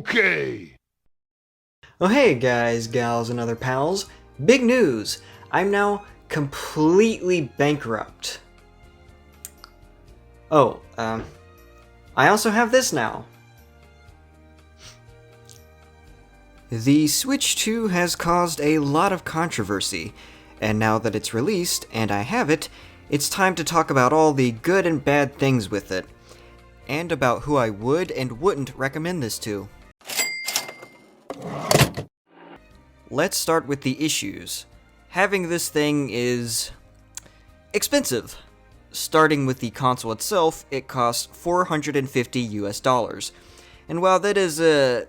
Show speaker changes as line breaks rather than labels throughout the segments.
Okay.
Oh hey guys, gals, and other pals. Big news! I'm now completely bankrupt. Oh, I also have this now. The Switch 2 has caused a lot of controversy, and now that it's released and I have it, it's time to talk about all the good and bad things with it, and about who I would and wouldn't recommend this to. Let's start with the issues. Having this thing is expensive. Starting with the console itself, it costs $450 US. And while that is a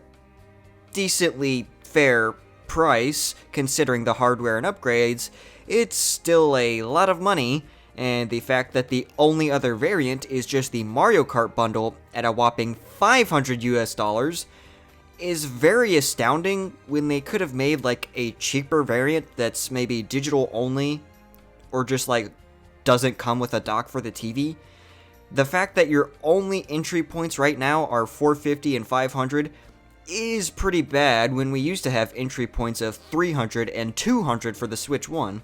decently fair price, considering the hardware and upgrades, it's still a lot of money, and the fact that the only other variant is just the MarioKart bundle at a whopping $500 US is very astounding when they could have made like a cheaper variant that's maybe digital only, or just like doesn't come with a dock for the TV. The fact that your only entry points right now are 450 and 500 is pretty bad when we used to have entry points of 300 and 200 for the Switch 1.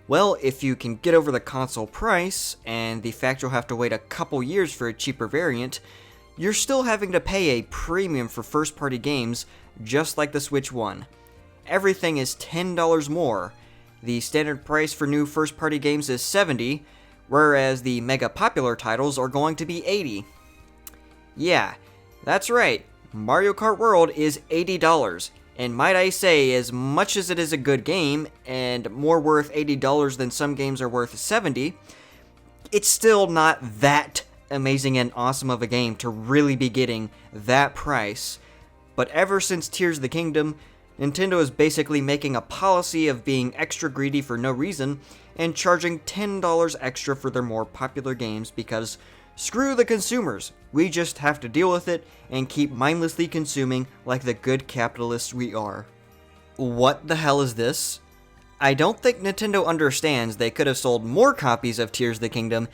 Well, if you can get over the console price, and the fact you'll have to wait a couple years for a cheaper variant, you're still having to pay a premium for first-party games, just like the Switch 1. Everything is $10 more. The standard price for new first-party games is $70, whereas the mega popular titles are going to be $80. Yeah, that's right, Mario Kart World is $80, and might I say, as much as it is a good game, and more worth $80 than some games are worth $70, it's still not that amazing and awesome of a game to really be getting that price. But ever since Tears of the Kingdom, Nintendo is basically making a policy of being extra greedy for no reason and charging $10 extra for their more popular games because screw the consumers, we just have to deal with it and keep mindlessly consuming like the good capitalists we are. What the hell is this? I don't think Nintendo understands they could have sold more copies of Tears of the Kingdom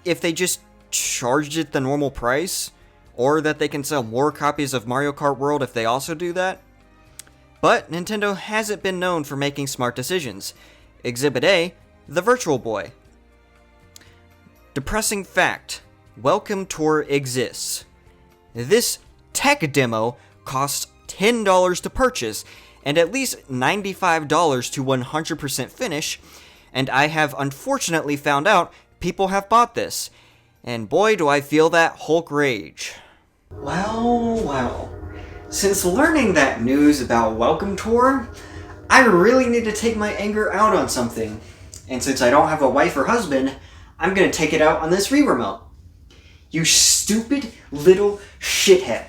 if they just charged it the normal price, or that they can sell more copies of Mario Kart World if they also do that. But Nintendo hasn't been known for making smart decisions. Exhibit A, the Virtual Boy. Depressing fact, Welcome Tour exists. This tech demo costs $10 to purchase, and at least $95 to 100% finish, and I have unfortunately found out people have bought this. And boy, do I feel that Hulk rage. Well. Since learning that news about Welcome Tour, I really need to take my anger out on something. And since I don't have a wife or husband, I'm gonna take it out on this Wii remote. You stupid little shithead.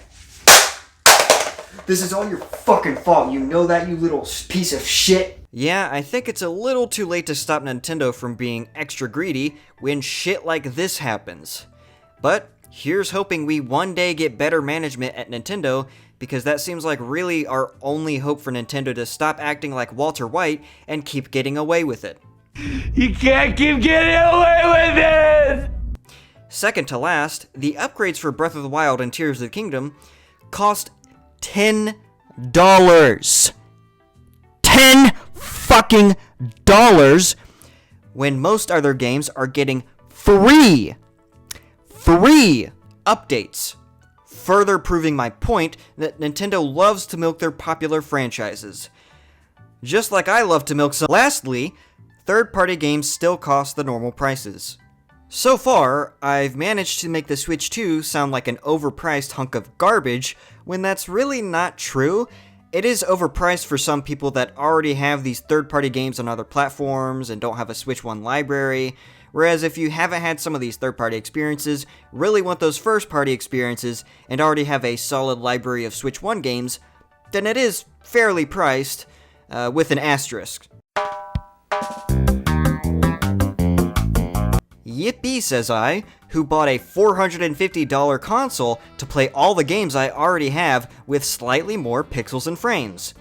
This is all your fucking fault, you know that, you little piece of shit? Yeah, I think it's a little too late to stop Nintendo from being extra greedy when shit like this happens. But here's hoping we one day get better management at Nintendo, because that seems like really our only hope for Nintendo to stop acting like Walter White and keep getting away with it.
You can't keep getting away with it!
Second to last, the upgrades for Breath of the Wild and Tears of the Kingdom cost $10. $10 fucking dollars, when most other games are getting free updates, further proving my point that Nintendo loves to milk their popular franchises, just like I love to milk some. Lastly, third-party games still cost the normal prices. So far, I've managed to make the Switch 2 sound like an overpriced hunk of garbage, when that's really not true. It is overpriced for some people that already have these third-party games on other platforms and don't have a Switch 1 library, whereas if you haven't had some of these third-party experiences, really want those first-party experiences, and already have a solid library of Switch 1 games, then it is fairly priced, with an asterisk. Yippee, says I, who bought a $450 console to play all the games I already have with slightly more pixels and frames.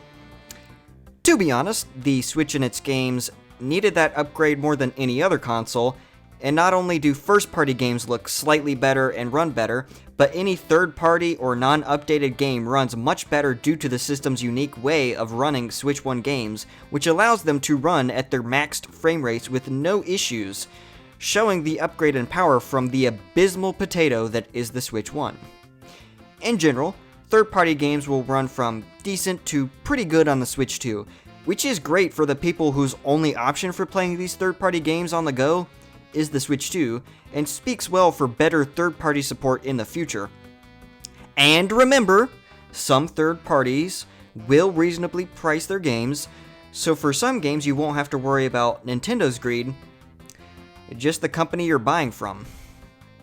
To be honest, the Switch and its games needed that upgrade more than any other console, And not only do first-party games look slightly better and run better, but any third-party or non-updated game runs much better due to the system's unique way of running Switch 1 games, which allows them to run at their maxed frame rates with no issues, showing the upgrade in power from the abysmal potato that is the Switch 1. In general, third-party games will run from decent to pretty good on the Switch 2, which is great for the people whose only option for playing these third-party games on the go is the Switch 2, and speaks well for better third-party support in the future. And remember, some third parties will reasonably price their games, so for some games you won't have to worry about Nintendo's greed, just the company you're buying from.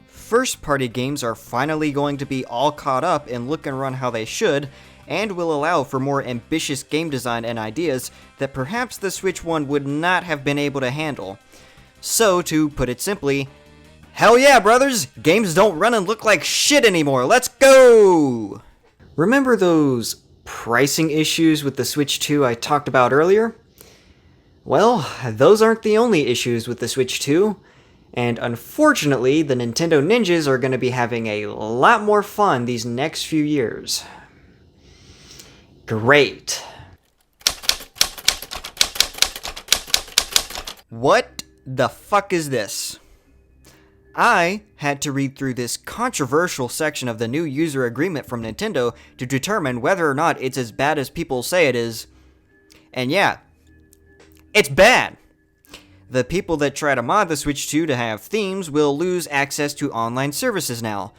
First-party games are finally going to be all caught up and look and run how they should, and will allow for more ambitious game design and ideas that perhaps the Switch 1 would not have been able to handle. So, to put it simply, hell yeah, brothers! Games don't run and look like shit anymore, let's go! Remember those pricing issues with the Switch 2 I talked about earlier? Well, those aren't the only issues with the Switch 2, and unfortunately, the Nintendo Ninjas are going to be having a lot more fun these next few years. Great. What the fuck is this? I had to read through this controversial section of the new user agreement from Nintendo to determine whether or not it's as bad as people say it is. And yeah, it's bad. The people that try to mod the Switch 2 to have themes will lose access to online services now.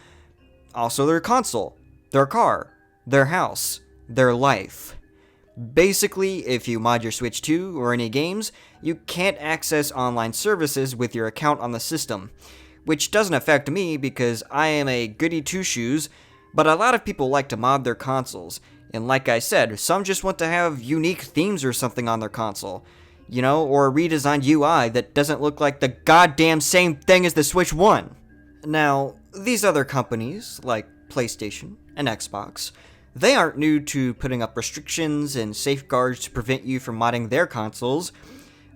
Also their console, their car, their house, their life. Basically, if you mod your Switch 2 or any games, you can't access online services with your account on the system, which doesn't affect me because I am a goody two-shoes, but a lot of people like to mod their consoles, and like I said, some just want to have unique themes or something on their console, you know, or a redesigned UI that doesn't look like the goddamn same thing as the Switch 1. Now, these other companies, like PlayStation and Xbox, they aren't new to putting up restrictions and safeguards to prevent you from modding their consoles,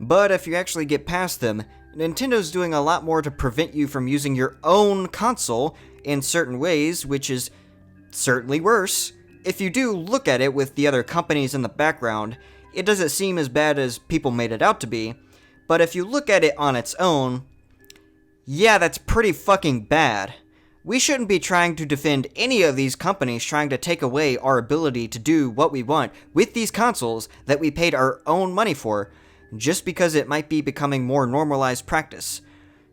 but if you actually get past them, Nintendo's doing a lot more to prevent you from using your own console in certain ways, which is certainly worse. If you do look at it with the other companies in the background, it doesn't seem as bad as people made it out to be, but if you look at it on its own, yeah, that's pretty fucking bad. We shouldn't be trying to defend any of these companies trying to take away our ability to do what we want with these consoles that we paid our own money for, just because it might be becoming more normalized practice.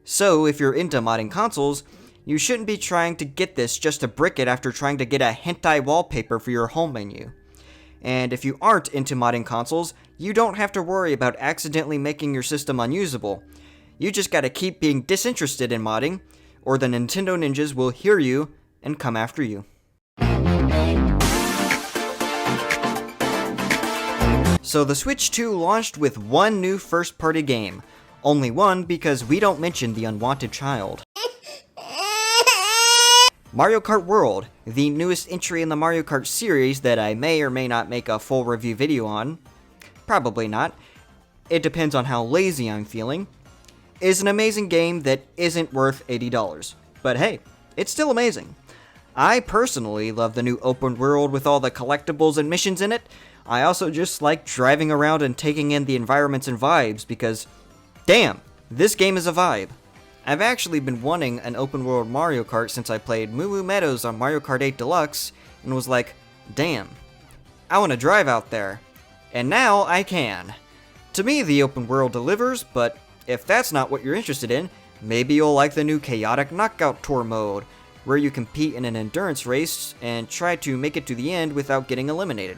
So, if you're into modding consoles, you shouldn't be trying to get this just to brick it after trying to get a hentai wallpaper for your home menu. And if you aren't into modding consoles, you don't have to worry about accidentally making your system unusable. You just gotta keep being disinterested in modding, or the Nintendo Ninjas will hear you and come after you. So the Switch 2 launched with one new first-party game. Only one because we don't mention the unwanted child. Mario Kart World, the newest entry in the Mario Kart series that I may or may not make a full review video on. Probably not. It depends on how lazy I'm feeling. Is an amazing game that isn't worth $80. But hey, it's still amazing. I personally love the new open world with all the collectibles and missions in it. I also just like driving around and taking in the environments and vibes because, damn, this game is a vibe. I've actually been wanting an open world Mario Kart since I played Moo Moo Meadows on Mario Kart 8 Deluxe and was like, damn, I want to drive out there. And now I can. To me, the open world delivers, but if that's not what you're interested in, maybe you'll like the new Chaotic Knockout Tour mode, where you compete in an endurance race and try to make it to the end without getting eliminated.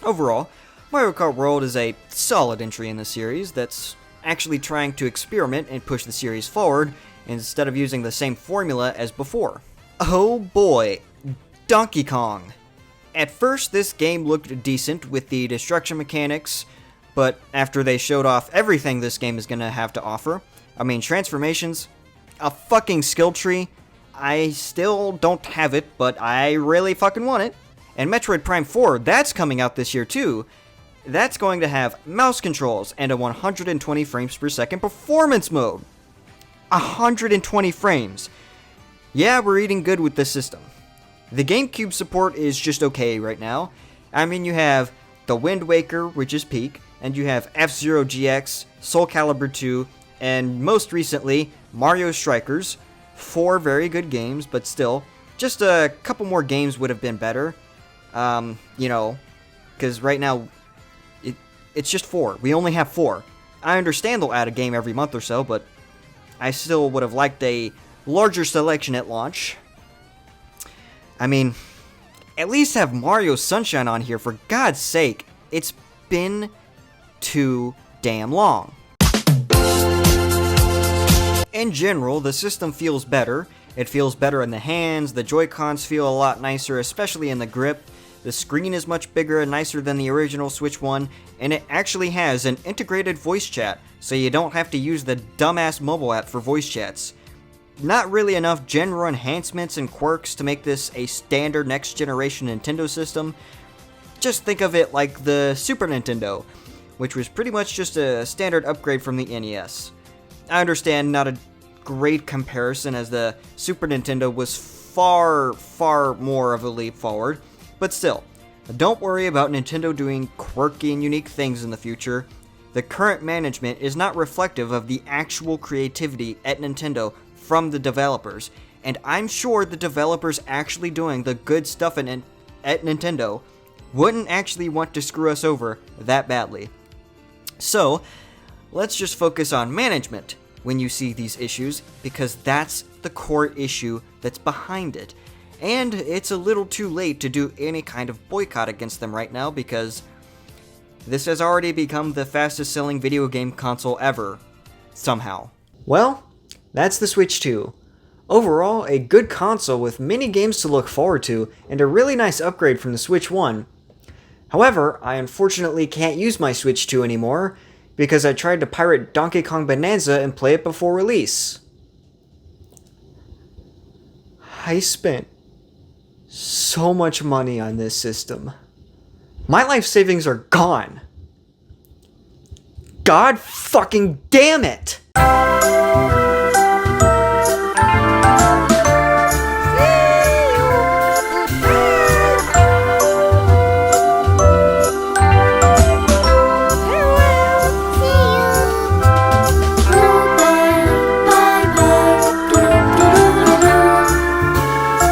Overall, Mario Kart World is a solid entry in the series that's actually trying to experiment and push the series forward instead of using the same formula as before. Oh boy, Donkey Kong. At first, this game looked decent with the destruction mechanics, but after they showed off everything this game is gonna have to offer, I mean transformations, a fucking skill tree, I still don't have it, but I really fucking want it. And Metroid Prime 4, that's coming out this year too. That's going to have mouse controls and a 120 frames per second performance mode. 120 frames. Yeah, we're eating good with this system. The GameCube support is just okay right now. I mean, you have the Wind Waker, which is peak, and you have F-Zero GX, Soul Calibur 2, and most recently, Mario Strikers. 4 very good games, but still, just a couple more games would have been better. You know, because right now, it's just 4. We only have 4. I understand they'll add a game every month or so, but I still would have liked a larger selection at launch. I mean, at least have Mario Sunshine on here, for God's sake. It's been too damn long. In general, the system feels better. It feels better in the hands, the Joy-Cons feel a lot nicer, especially in the grip. The screen is much bigger and nicer than the original Switch one, and it actually has an integrated voice chat, so you don't have to use the dumbass mobile app for voice chats. Not really enough general enhancements and quirks to make this a standard next-generation Nintendo system. Just think of it like the Super Nintendo, which was pretty much just a standard upgrade from the NES. I understand not a great comparison, as the Super Nintendo was far, far more of a leap forward, but still, don't worry about Nintendo doing quirky and unique things in the future. The current management is not reflective of the actual creativity at Nintendo from the developers, and I'm sure the developers actually doing the good stuff at Nintendo wouldn't actually want to screw us over that badly. So, let's just focus on management when you see these issues, because that's the core issue that's behind it. And it's a little too late to do any kind of boycott against them right now, because this has already become the fastest selling video game console ever, somehow. Well, that's the Switch 2. Overall, a good console with many games to look forward to, and a really nice upgrade from the Switch 1. However, I unfortunately can't use my Switch 2 anymore, because I tried to pirate Donkey Kong Bananza and play it before release. I spent so much money on this system. My life savings are gone. God fucking damn it!